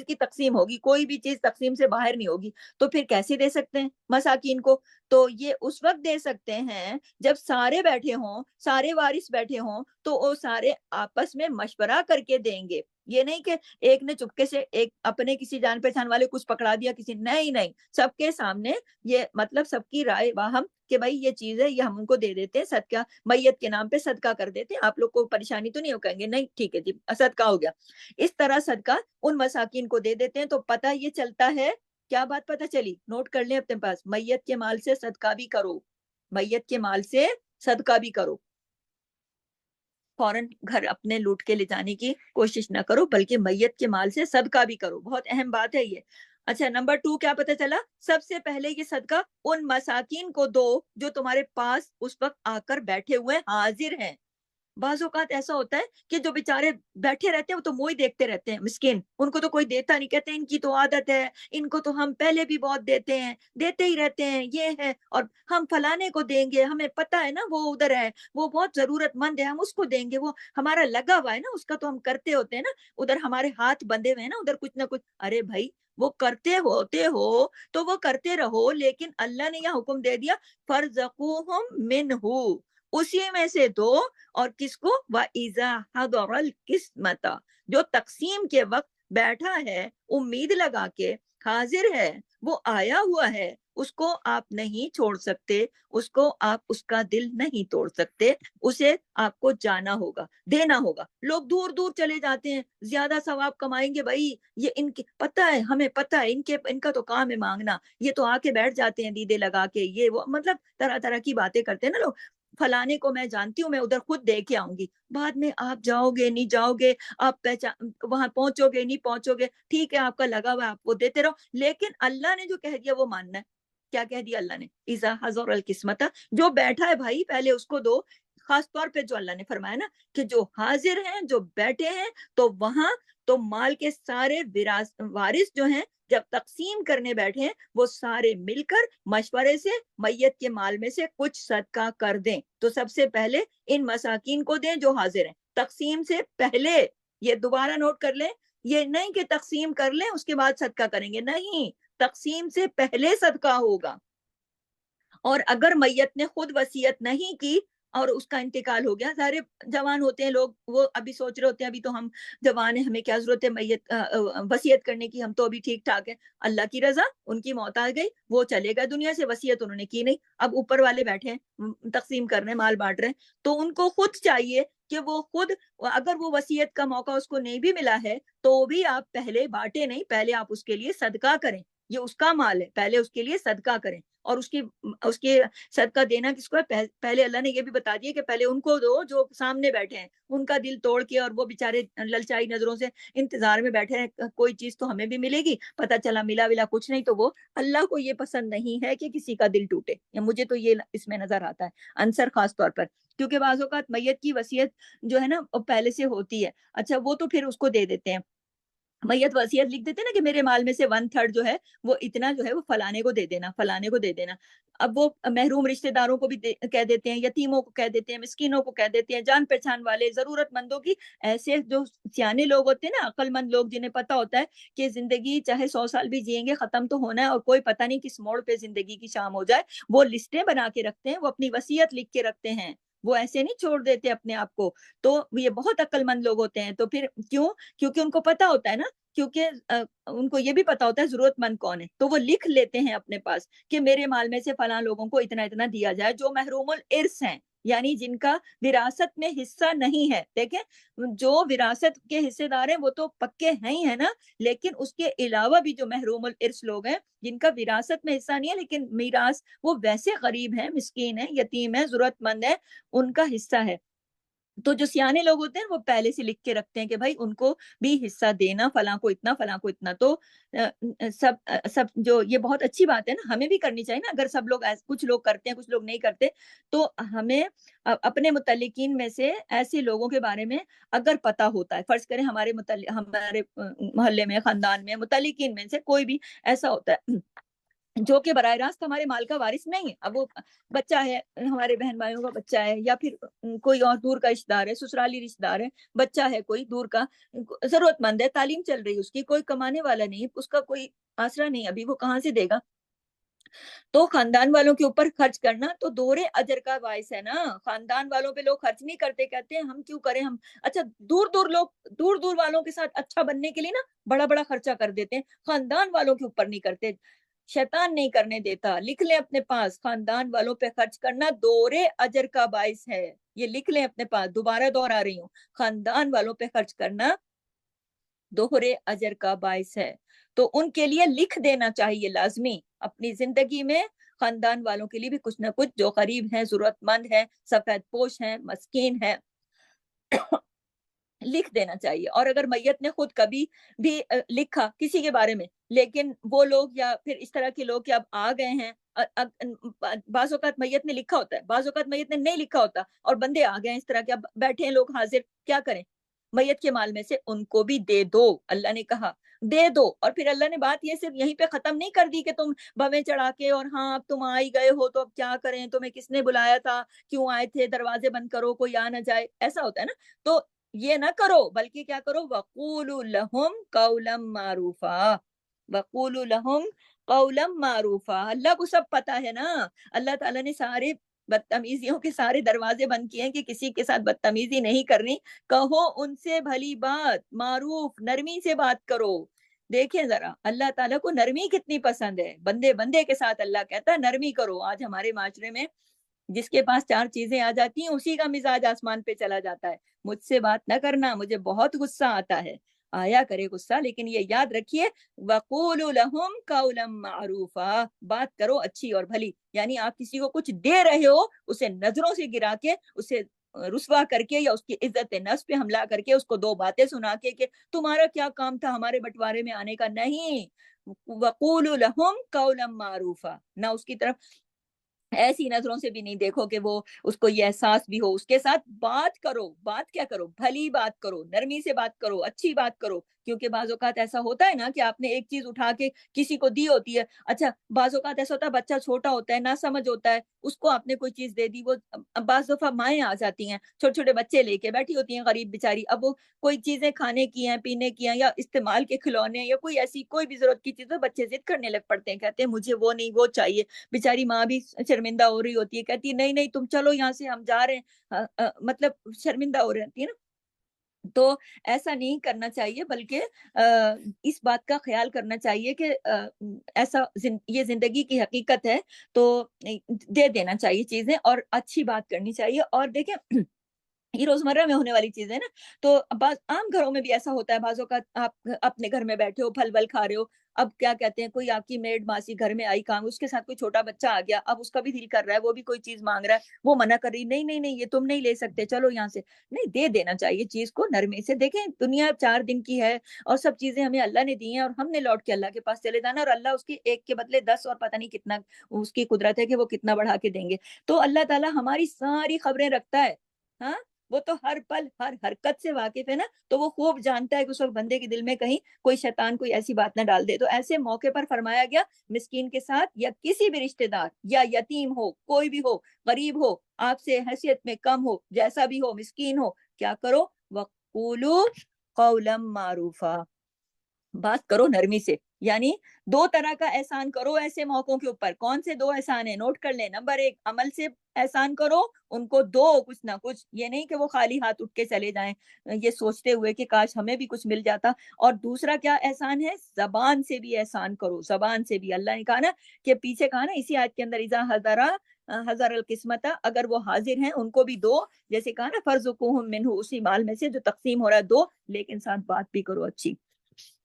[SPEAKER 1] کی تقسیم ہوگی, کوئی بھی چیز تقسیم سے باہر نہیں ہوگی, تو پھر کیسے دے سکتے ہیں مساکین کو؟ تو یہ اس وقت دے سکتے ہیں جب سارے بیٹھے ہوں, سارے وارث بیٹھے ہوں, تو وہ سارے آپس میں مشورہ کر کے دیں گے. یہ نہیں کہ ایک نے چپکے سے ایک اپنے کسی جان پہچان والے کچھ پکڑا دیا کسی, نہیں, سب کے سامنے یہ مطلب سب کی رائے واہم کہ بھائی یہ چیز ہے, یہ ہم ان کو دے دیتے ہیں, صدقہ میت کے نام پہ صدقہ کر دیتے ہیں, آپ لوگ کو پریشانی تو نہیں ہو, کہیں گے نہیں ٹھیک ہے جی صدقہ ہو گیا. اس طرح صدقہ ان مساکین کو دے دیتے ہیں. تو پتہ یہ چلتا ہے, کیا بات پتہ چلی؟ نوٹ کر لیں اپنے پاس, میت کے مال سے صدقہ بھی کرو, میت کے مال سے صدقہ بھی کرو. فوراً گھر اپنے لوٹ کے لے جانے کی کوشش نہ کرو, بلکہ میت کے مال سے صدقہ بھی کرو. بہت اہم بات ہے یہ. اچھا, نمبر 2 کیا پتہ چلا؟ سب سے پہلے یہ صدقہ ان مساکین کو دو جو تمہارے پاس اس وقت آ کر بیٹھے ہوئے حاضر ہیں. بعض اوقات ایسا ہوتا ہے کہ جو بیچارے بیٹھے رہتے ہیں وہ تو منہ ہی دیکھتے رہتے ہیں, مسکین, ان کو تو کوئی دیتا نہیں, کہتے ہیں ان کی تو عادت ہے, ان کو تو ہم پہلے بھی بہت دیتے ہیں, دیتے ہی رہتے ہیں, یہ ہے, اور ہم فلانے کو دیں گے, ہمیں پتہ ہے نا وہ ادھر ہے, وہ بہت ضرورت مند ہے, ہم اس کو دیں گے, وہ ہمارا لگا ہوا ہے نا, اس کا تو ہم کرتے ہوتے ہیں نا, ادھر ہمارے ہاتھ بندھے ہوئے ہیں نا, ادھر کچھ نہ کچھ. ارے بھائی وہ کرتے ہوتے ہو تو وہ کرتے رہو, لیکن اللہ نے یہ حکم دے دیا فرزقوہم منہ, اسی میں سے دو. اور کس کو؟ وَإِذَا حَضَرَ الْقِسْمَةَ, جو تقسیم کے وقت بیٹھا ہے, امید لگا کے حاضر ہے, وہ آیا ہوا ہے, اس کو آپ نہیں چھوڑ سکتے، اس کو آپ اس کا دل نہیں توڑ سکتے، اسے آپ کو جانا ہوگا، دینا ہوگا۔ لوگ دور دور چلے جاتے ہیں، زیادہ ثواب کمائیں گے بھائی، یہ ان کے پتہ ہے، ہمیں پتہ ہے ان کا تو کام ہے مانگنا، یہ تو آ کے بیٹھ جاتے ہیں دیدے لگا کے، یہ وہ، مطلب طرح طرح کی باتیں کرتے ہیں نا لوگ، فلانے کو میں جانتی ہوں، میں ادھر خود دے کے آؤں گی۔ بعد میں آپ جاؤ گے نہیں جاؤ گے، آپ وہاں پہنچو گے نہیں پہنچو گے، ٹھیک ہے آپ کا لگا ہوا آپ وہ دیتے رہو، لیکن اللہ نے جو کہہ دیا وہ ماننا ہے۔ کیا کہہ دیا اللہ نے؟ اذا حضر القسمت، جو بیٹھا ہے بھائی پہلے اس کو دو۔ خاص طور پہ جو اللہ نے فرمایا نا کہ جو حاضر ہیں، جو بیٹھے ہیں، تو وہاں تو مال کے سارے وارث جو ہیں جب تقسیم کرنے بیٹھے ہیں، وہ سارے مل کر مشورے سے میت کے مال میں سے کچھ صدقہ کر دیں۔ تو سب سے پہلے ان مساکین کو دیں جو حاضر ہیں، تقسیم سے پہلے۔ یہ دوبارہ نوٹ کر لیں، یہ نہیں کہ تقسیم کر لیں اس کے بعد صدقہ کریں گے، نہیں، تقسیم سے پہلے صدقہ ہوگا۔ اور اگر میت نے خود وصیت نہیں کی اور اس کا انتقال ہو گیا، سارے جوان ہوتے ہیں لوگ، وہ ابھی سوچ رہے ہوتے ہیں ابھی تو ہم جوان ہیں، ہمیں کیا ضرورت ہے میت وصیت کرنے کی، ہم تو ابھی ٹھیک ٹھاک ہیں۔ اللہ کی رضا، ان کی موت آ گئی، وہ چلے گئے دنیا سے، وصیت انہوں نے کی نہیں، اب اوپر والے بیٹھے ہیں تقسیم کر رہے ہیں، مال بانٹ رہے ہیں، تو ان کو خود چاہیے کہ وہ خود، اگر وہ وصیت کا موقع اس کو نہیں بھی ملا ہے تو بھی آپ پہلے بانٹے نہیں، پہلے آپ اس کے لیے صدقہ کریں، یہ اس کا مال ہے، پہلے اس کے لیے صدقہ کریں۔ اور اس کے صدقہ دینا کس کو ہے؟ پہلے اللہ نے یہ بھی بتا دیا کہ پہلے ان کو دو جو سامنے بیٹھے ہیں، ان کا دل توڑ کے، اور وہ بیچارے للچائی نظروں سے انتظار میں بیٹھے ہیں، کوئی چیز تو ہمیں بھی ملے گی، پتہ چلا ملا کچھ نہیں، تو وہ اللہ کو یہ پسند نہیں ہے کہ کسی کا دل ٹوٹے، یا مجھے تو یہ اس میں نظر آتا ہے عنصر خاص طور پر، کیونکہ بعض اوقات میت کی وصیت جو ہے نا پہلے سے ہوتی ہے، اچھا وہ تو پھر اس کو دے دیتے ہیں، میت وصیت لکھ دیتے نا کہ میرے مال میں سے 1/3 جو ہے وہ اتنا جو ہے وہ فلانے کو دے دینا، فلانے کو دے دینا۔ اب وہ محروم رشتہ داروں کو بھی کہہ دیتے ہیں، یتیموں کو کہہ دیتے ہیں، مسکینوں کو کہہ دیتے ہیں، جان پہچان والے ضرورت مندوں کی، ایسے جو سیانے لوگ ہوتے ہیں نا، عقل مند لوگ، جنہیں پتہ ہوتا ہے کہ زندگی چاہے 100 سال بھی جئیں گے، ختم تو ہونا ہے، اور کوئی پتہ نہیں کس موڑ پہ زندگی کی شام ہو جائے، وہ لسٹیں بنا کے رکھتے ہیں، وہ اپنی وصیت لکھ کے رکھتے ہیں، وہ ایسے نہیں چھوڑ دیتے اپنے آپ کو۔ تو یہ بہت عقل مند لوگ ہوتے ہیں، تو پھر کیوں؟ کیونکہ ان کو پتہ ہوتا ہے نا، کیونکہ ان کو یہ بھی پتا ہوتا ہے ضرورت مند کون ہے، تو وہ لکھ لیتے ہیں اپنے پاس کہ میرے مال میں سے فلاں لوگوں کو اتنا اتنا دیا جائے، جو محروم الارث ہیں، یعنی جن کا وراثت میں حصہ نہیں ہے۔ دیکھیں، جو وراثت کے حصے دار ہیں وہ تو پکے ہیں ہی ہے نا، لیکن اس کے علاوہ بھی جو محروم الارث لوگ ہیں، جن کا وراثت میں حصہ نہیں ہے لیکن میراث، وہ ویسے غریب ہیں، مسکین ہیں، یتیم ہیں، ضرورت مند ہیں، ان کا حصہ ہے۔ تو جو سیانے لوگ ہوتے ہیں وہ پہلے سے لکھ کے رکھتے ہیں کہ بھائی ان کو بھی حصہ دینا، فلاں کو اتنا، فلاں کو اتنا۔ تو سب جو یہ بہت اچھی بات ہے نا، ہمیں بھی کرنی چاہیے نا، اگر سب لوگ کچھ لوگ کرتے ہیں کچھ لوگ نہیں کرتے، تو ہمیں اپنے متعلقین میں سے ایسے لوگوں کے بارے میں اگر پتہ ہوتا ہے، فرض کریں ہمارے محلے میں، خاندان میں، متعلقین میں سے کوئی بھی ایسا ہوتا ہے جو کہ براہ راست ہمارے مال کا وارث نہیں ہے، اب وہ بچہ ہے، ہمارے بہن بھائیوں کا بچہ ہے، یا پھر کوئی اور دور کا رشتہ دار ہے، سسرالی رشتہ دار ہے، بچہ ہے کوئی دور کا، ضرورت مند ہے، تعلیم چل رہی ہے اس کی، کوئی کمانے والا نہیں، اس کا کوئی آسرا نہیں، ابھی وہ کہاں سے دے گا، تو خاندان والوں کے اوپر خرچ کرنا تو دورے اجر کا باعث ہے نا۔ خاندان والوں پہ لوگ خرچ نہیں کرتے، کہتے ہیں ہم کیوں کریں، ہم اچھا دور دور والوں کے ساتھ اچھا بننے کے لیے نا بڑا بڑا خرچہ کر دیتے ہیں، خاندان والوں کے اوپر نہیں کرتے، شیطان نہیں کرنے دیتا۔ لکھ لیں اپنے پاس، خاندان والوں پہ خرچ کرنا دورے اجر کا باعث ہے، یہ لکھ لیں اپنے پاس، دوبارہ دوہرا رہی ہوں، خاندان والوں پہ خرچ کرنا دوہرے اجر کا باعث ہے۔ تو ان کے لیے لکھ دینا چاہیے لازمی اپنی زندگی میں، خاندان والوں کے لیے بھی کچھ نہ کچھ، جو غریب ہیں، ضرورت مند ہیں، سفید پوش ہیں، مسکین ہیں، لکھ دینا چاہیے۔ اور اگر میت نے خود کبھی بھی لکھا کسی کے بارے میں، لیکن وہ لوگ یا پھر اس طرح کے لوگ کہ اب آ گئے ہیں، بعض اوقات میت نے لکھا ہوتا ہے، بعض اوقات میت نے نہیں لکھا ہوتا، اور بندے آ گئے ہیں اس طرح کے، اب بیٹھے ہیں لوگ حاضر، کیا کریں؟ میت کے مال میں سے ان کو بھی دے دو، اللہ نے کہا دے دو۔ اور پھر اللہ نے بات یہ صرف یہیں پہ ختم نہیں کر دی کہ تم بویں چڑھا کے اور ہاں اب تم آ ہی گئے ہو تو اب کیا کریں، تمہیں کس نے بلایا تھا، کیوں آئے تھے، دروازے بند کرو کوئی آ نہ جائے، ایسا ہوتا ہے نا، تو یہ نہ کرو، بلکہ کیا کرو، وَقُولُوا لَهُمْ قَوْلًا مَعْرُوفًا، وَقُولُوا لَهُمْ قَوْلًا مَعْرُوفًا۔ اللہ کو سب پتا ہے نا، اللہ تعالیٰ نے سارے بدتمیزیوں کے سارے دروازے بند کیے ہیں کہ کسی کے ساتھ بدتمیزی نہیں کرنی، کہو ان سے بھلی بات، معروف، نرمی سے بات کرو، دیکھیں ذرا اللہ تعالیٰ کو نرمی کتنی پسند ہے، بندے بندے کے ساتھ اللہ کہتا ہے نرمی کرو. آج ہمارے معاشرے میں جس کے پاس 4 چیزیں آ جاتی ہیں اسی کا مزاج آسمان پہ چلا جاتا ہے. مجھ سے بات نہ کرنا، مجھے بہت غصہ آتا ہے. آیا کرے غصہ، لیکن یہ یاد رکھیے وَقُولُوا لَهُمْ قَوْلًا مَعْرُوفًا، بات کرو اچھی اور بھلی. یعنی آپ کسی کو کچھ دے رہے ہو، اسے نظروں سے گرا کے، اسے رسوا کر کے، یا اس کی عزت نفس پہ حملہ کر کے، اس کو 2 باتیں سنا کے کہ تمہارا کیا کام تھا ہمارے بٹوارے میں آنے کا. نہیں، وَقُولُوا لَهُمْ قَوْلًا مَعْرُوفًا، نہ اس کی طرف ایسی نظروں سے بھی نہیں دیکھو کہ وہ اس کو یہ احساس بھی ہو. اس کے ساتھ بات کرو. بات کیا کرو؟ بھلی بات کرو، نرمی سے بات کرو، اچھی بات کرو. کیونکہ بعض اوقات ایسا ہوتا ہے نا کہ آپ نے ایک چیز اٹھا کے کسی کو دی ہوتی ہے. اچھا بعض اوقات ایسا ہوتا ہے بچہ چھوٹا ہوتا ہے، نہ سمجھ ہوتا ہے، اس کو آپ نے کوئی چیز دے دی. وہ بعض دفعہ مائیں آ جاتی ہیں، چھوٹے چھوٹے بچے لے کے بیٹھی ہوتی ہیں غریب بیچاری. اب وہ کوئی چیزیں کھانے کی ہیں، پینے کی ہیں، یا استعمال کے کھلونے، یا کوئی ایسی کوئی بھی ضرورت کی چیز، بچے ضد کرنے لگ پڑتے ہیں، کہتے ہیں مجھے وہ نہیں، وہ چاہیے. بیچاری ماں بھی شرمندہ ہو رہی ہوتی ہے، کہتی ہے نہیں نہیں تم چلو یہاں سے، ہم جا رہے ہیں. مطلب شرمندہ ہو رہی ہے نا. تو ایسا نہیں کرنا چاہیے، بلکہ اس بات کا خیال کرنا چاہیے کہ ایسا یہ زندگی کی حقیقت ہے، تو دے دینا چاہیے چیزیں، اور اچھی بات کرنی چاہیے. اور دیکھیں یہ روزمرہ میں ہونے والی چیز ہے نا. تو بعض عام گھروں میں بھی ایسا ہوتا ہے، بعض اوقات آپ اپنے گھر میں بیٹھے ہو، پھل ول کھا رہے ہو. اب کیا کہتے ہیں، کوئی آپ کی میڈ ماسی گھر میں آئی کام، اس کے ساتھ کوئی چھوٹا بچہ آ گیا. اب اس کا بھی دل کر رہا ہے، وہ بھی کوئی چیز مانگ رہا ہے، وہ منع کر رہی نہیں نہیں نہیں یہ تم نہیں لے سکتے، چلو یہاں سے. نہیں، دے دینا چاہیے چیز کو نرمی سے. دیکھیں دنیا 4 دن کی ہے، اور سب چیزیں ہمیں اللہ نے دی ہیں، اور ہم نے لوٹ کے اللہ کے پاس چلے جانا. اور اللہ اس کی ایک کے بدلے 10 اور پتہ نہیں کتنا اس کی قدرت ہے کہ وہ کتنا بڑھا کے دیں گے. تو اللہ تعالیٰ ہماری ساری خبریں رکھتا ہے. ہاں، وہ تو ہر پل ہر حرکت سے واقف ہے نا. تو وہ خوب جانتا ہے کہ اس وقت بندے کے دل میں کہیں کوئی شیطان کوئی ایسی بات نہ ڈال دے. تو ایسے موقع پر فرمایا گیا مسکین کے ساتھ، یا کسی بھی رشتہ دار، یا یتیم ہو، کوئی بھی ہو، غریب ہو، آپ سے حیثیت میں کم ہو، جیسا بھی ہو، مسکین ہو، کیا کرو؟ وَقُولُوا قَوْلًا مَعْرُوفًا، بات کرو نرمی سے. یعنی 2 طرح کا احسان کرو ایسے موقعوں کے اوپر. کون سے 2 احسان ہیں؟ نوٹ کر لیں. نمبر 1 عمل سے احسان کرو، ان کو دو کچھ نہ کچھ. یہ نہیں کہ وہ خالی ہاتھ اٹھ کے چلے جائیں یہ سوچتے ہوئے کہ کاش ہمیں بھی کچھ مل جاتا. اور دوسرا کیا احسان ہے؟ زبان سے بھی احسان کرو. زبان سے بھی اللہ نے کہا نا کہ پیچھے کہا نا اسی آیت کے اندر اذا حضر القسمت، اگر وہ حاضر ہیں ان کو بھی دو. جیسے کہا نا فَارْزُقُوهُم مِّنْهُ، اسی مال میں سے جو تقسیم ہو رہا ہے دو، لیکن ساتھ بات بھی کرو اچھی.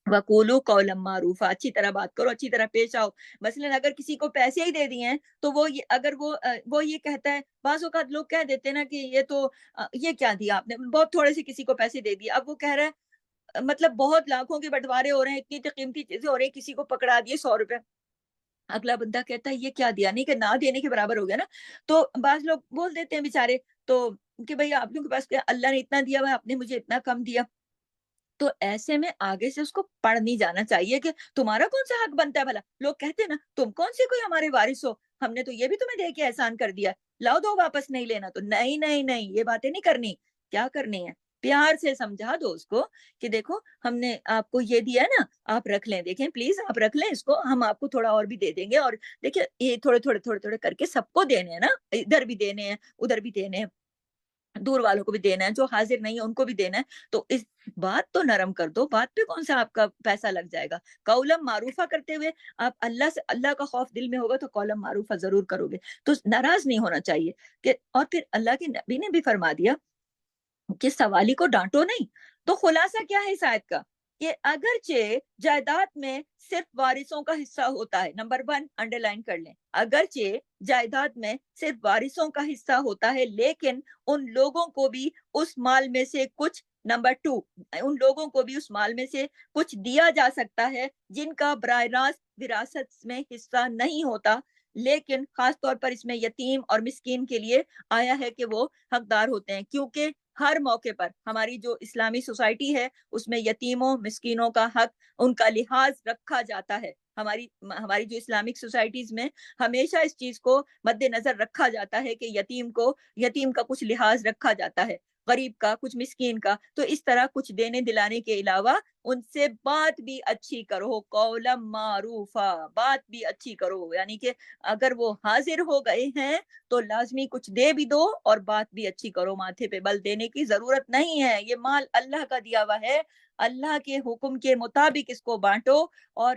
[SPEAKER 1] وَقُولُوا قَوْلًا مَّعْرُوفًا، اچھی طرح بات کرو، اچھی طرح پیش آؤ. مثلاً اگر کسی کو پیسے ہی دے دیے ہیں تو اگر وہ یہ کہتا ہے، بعض اوقات لوگ کہہ دیتے ہیں نا کہ یہ تو یہ کیا دیا آپ نے، بہت تھوڑے سے کسی کو پیسے دے دیے. اب وہ کہہ رہا ہے مطلب بہت لاکھوں کے بٹوارے ہو رہے ہیں، اتنی قیمتی چیزیں ہو رہی ہیں، کسی کو پکڑا دیے 100 روپے. اگلا بندہ کہتا ہے یہ کیا دیا، نہیں کہ نہ دینے کے برابر ہو گیا نا. تو بعض لوگ بول دیتے ہیں بےچارے تو کہ بھئی آپ لوگوں کے پاس کیا، اللہ نے اتنا دیا ہوا ہے، آپ نے مجھے اتنا کم دیا. تو ایسے میں آگے سے اس کو پڑھ نہیں جانا چاہیے کہ تمہارا کون سا حق بنتا ہے بھلا. لوگ کہتے ہیں نا تم کون سے کوئی ہمارے وارث ہو، ہم نے تو یہ بھی تمہیں دے کے احسان کر دیا، لاؤ دو واپس نہیں لینا. تو نہیں نہیں نہیں، یہ باتیں نہیں کرنی. کیا کرنی ہے؟ پیار سے سمجھا دو اس کو کہ دیکھو ہم نے آپ کو یہ دیا ہے نا، آپ رکھ لیں، دیکھیں پلیز آپ رکھ لیں اس کو، ہم آپ کو تھوڑا اور بھی دے دیں گے. اور دیکھیں یہ تھوڑے تھوڑے تھوڑے تھوڑے کر کے سب کو دینے ہیں نا، ادھر بھی دینے ہیں ادھر بھی دینے ہیں، دور والوں کو بھی دینا ہے، جو حاضر نہیں ہے ان کو بھی دینا ہے. تو اس بات تو نرم کر دو، بات پہ کون سا آپ کا پیسہ لگ جائے گا. قولم معروفہ کرتے ہوئے آپ اللہ کا خوف دل میں ہوگا تو قولم معروفہ ضرور کرو گے. تو ناراض نہیں ہونا چاہیے کہ. اور پھر اللہ کے نبی نے بھی فرما دیا کہ سوالی کو ڈانٹو نہیں. تو خلاصہ کیا ہے اس آیت کا؟ کہ اگرچہ جائیداد میں صرف وارثوں کا حصہ ہوتا ہے، نمبر 1 انڈر لائن کر لیں، اگرچہ جائیداد میں صرف وارثوں کا حصہ ہوتا ہے، لیکن ان لوگوں کو بھی اس مال میں سے کچھ، نمبر 2 ان لوگوں کو بھی اس مال میں سے کچھ دیا جا سکتا ہے جن کا براہ راست وراثت میں حصہ نہیں ہوتا، لیکن خاص طور پر اس میں یتیم اور مسکین کے لیے آیا ہے کہ وہ حقدار ہوتے ہیں. کیونکہ ہر موقع پر ہماری جو اسلامی سوسائٹی ہے اس میں یتیموں مسکینوں کا حق، ان کا لحاظ رکھا جاتا ہے. ہماری جو اسلامک سوسائٹیز میں ہمیشہ اس چیز کو مد نظر رکھا جاتا ہے کہ یتیم کا کچھ لحاظ رکھا جاتا ہے. غریب کا، کچھ مسکین کا، تو اس طرح کچھ دینے دلانے کے علاوہ ان سے بات بھی اچھی کرو، قولا معروفا، بات بھی اچھی کرو، یعنی کہ اگر وہ حاضر ہو گئے ہیں تو لازمی کچھ دے بھی دو اور بات بھی اچھی کرو، ماتھے پہ بل دینے کی ضرورت نہیں ہے، یہ مال اللہ کا دیا ہوا ہے، اللہ کے حکم کے مطابق اس کو بانٹو، اور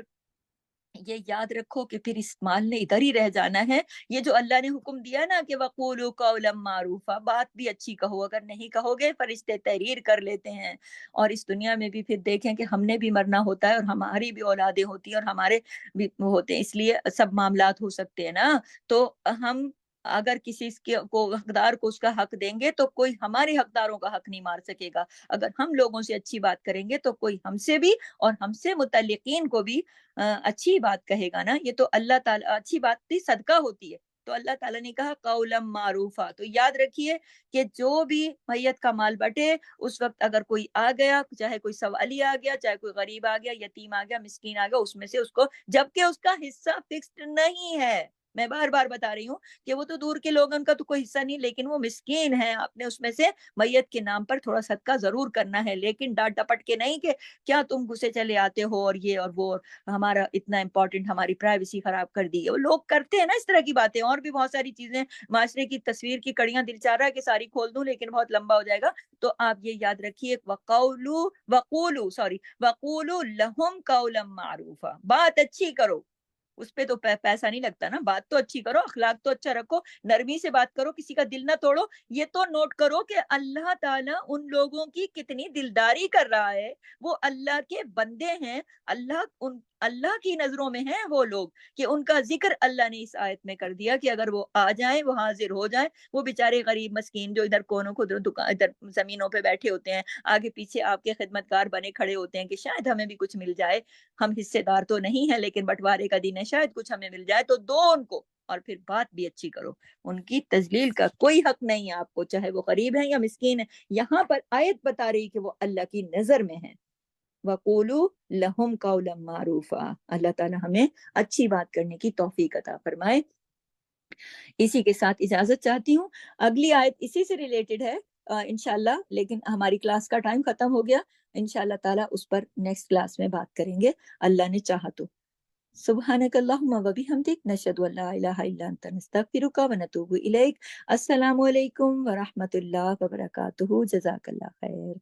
[SPEAKER 1] یہ یاد رکھو کہ پھر اس مال نے ادھر ہی رہ جانا ہے۔ یہ جو اللہ نے حکم دیا نا کہ وَقُولُوا قَوْلًا مَّعْرُوفًا، بات بھی اچھی کہو، اگر نہیں کہو گے فرشتے تحریر کر لیتے ہیں، اور اس دنیا میں بھی پھر دیکھیں کہ ہم نے بھی مرنا ہوتا ہے اور ہماری بھی اولادیں ہوتی ہیں اور ہمارے بھی ہوتے ہیں، اس لیے سب معاملات ہو سکتے ہیں نا، تو ہم اگر کسی کو حقدار کو اس کا حق دیں گے تو کوئی ہمارے حقداروں کا حق نہیں مار سکے گا، اگر ہم لوگوں سے اچھی بات کریں گے تو کوئی ہم سے بھی اور ہم سے متعلقین کو بھی اچھی بات کہے گا نا، یہ تو اللہ تعالیٰ اچھی بات بھی صدقہ ہوتی ہے، تو اللہ تعالیٰ نے کہا قولا معروفا، تو یاد رکھیے کہ جو بھی میت کا مال بٹے اس وقت اگر کوئی آ گیا، چاہے کوئی سوالی آ گیا، چاہے کوئی غریب آ گیا، یتیم آ گیا، مسکین آ گیا، اس میں سے اس کو، جبکہ اس کا حصہ فکسڈ نہیں ہے، میں بار بار بتا رہی ہوں کہ وہ تو دور کے لوگ ان کا تو کوئی حصہ نہیں، لیکن وہ مسکین ہے، آپ نے اس میں سے میت کے نام پر تھوڑا صدقہ ضرور کرنا ہے، لیکن ڈانٹ ڈپٹ کے نہیں کہ کیا تم گھسے چلے آتے ہو اور یہ اور وہ، ہمارا اتنا امپورٹنٹ، ہماری پرائیویسی خراب کر دی ہے، وہ لوگ کرتے ہیں نا اس طرح کی باتیں، اور بھی بہت ساری چیزیں معاشرے کی تصویر کی کڑیاں دل چاہ رہا ہے کہ ساری کھول دوں لیکن بہت لمبا ہو جائے گا، تو آپ یہ یاد رکھیے وقولو لہم قولا معروفا، بات اچھی کرو، اس پہ تو پیسہ نہیں لگتا نا، بات تو اچھی کرو، اخلاق تو اچھا رکھو، نرمی سے بات کرو، کسی کا دل نہ توڑو، یہ تو نوٹ کرو کہ اللہ تعالیٰ ان لوگوں کی کتنی دلداری کر رہا ہے، وہ اللہ کے بندے ہیں، اللہ کی نظروں میں ہیں وہ لوگ، کہ ان کا ذکر اللہ نے اس آیت میں کر دیا کہ اگر وہ آ جائیں، وہ حاضر ہو جائیں، وہ بیچارے غریب مسکین جو ادھر کونوں کو ادھر زمینوں پہ بیٹھے ہوتے ہیں، آگے پیچھے آپ کے خدمتگار بنے کھڑے ہوتے ہیں کہ شاید ہمیں بھی کچھ مل جائے، ہم حصے دار تو نہیں ہیں لیکن بٹوارے کا دن ہے، شاید کچھ ہمیں مل جائے، تو دو ان کو، اور پھر بات بھی اچھی کرو، ان کی تذلیل کا کوئی حق نہیں ہے آپ کو، چاہے وہ غریب ہیں یا مسکین ہیں، یہاں پر آیت بتا رہی کہ وہ اللہ کی نظر میں ہیں، وَقُولُوا لَهُمْ قَوْلًا مَّعْرُوفًا، اللہ تعالیٰ ہمیں اچھی بات کرنے کی توفیق عطا فرمائے۔ اسی کے ساتھ اجازت چاہتی ہوں، اگلی آیت اسی سے ریلیٹڈ ہے انشاءاللہ، لیکن ہماری کلاس کا ٹائم ختم ہو گیا، انشاءاللہ تعالیٰ اس پر نیکسٹ کلاس میں بات کریں گے اللہ نے چاہا تو۔ سبحانک اللہم و بحمدک، نشہد ان لا الہ الا انت، نستغفرک و نتوب الیک۔ السلام علیکم ورحمۃ اللہ وبرکاتہ، جزاک اللہ خیر۔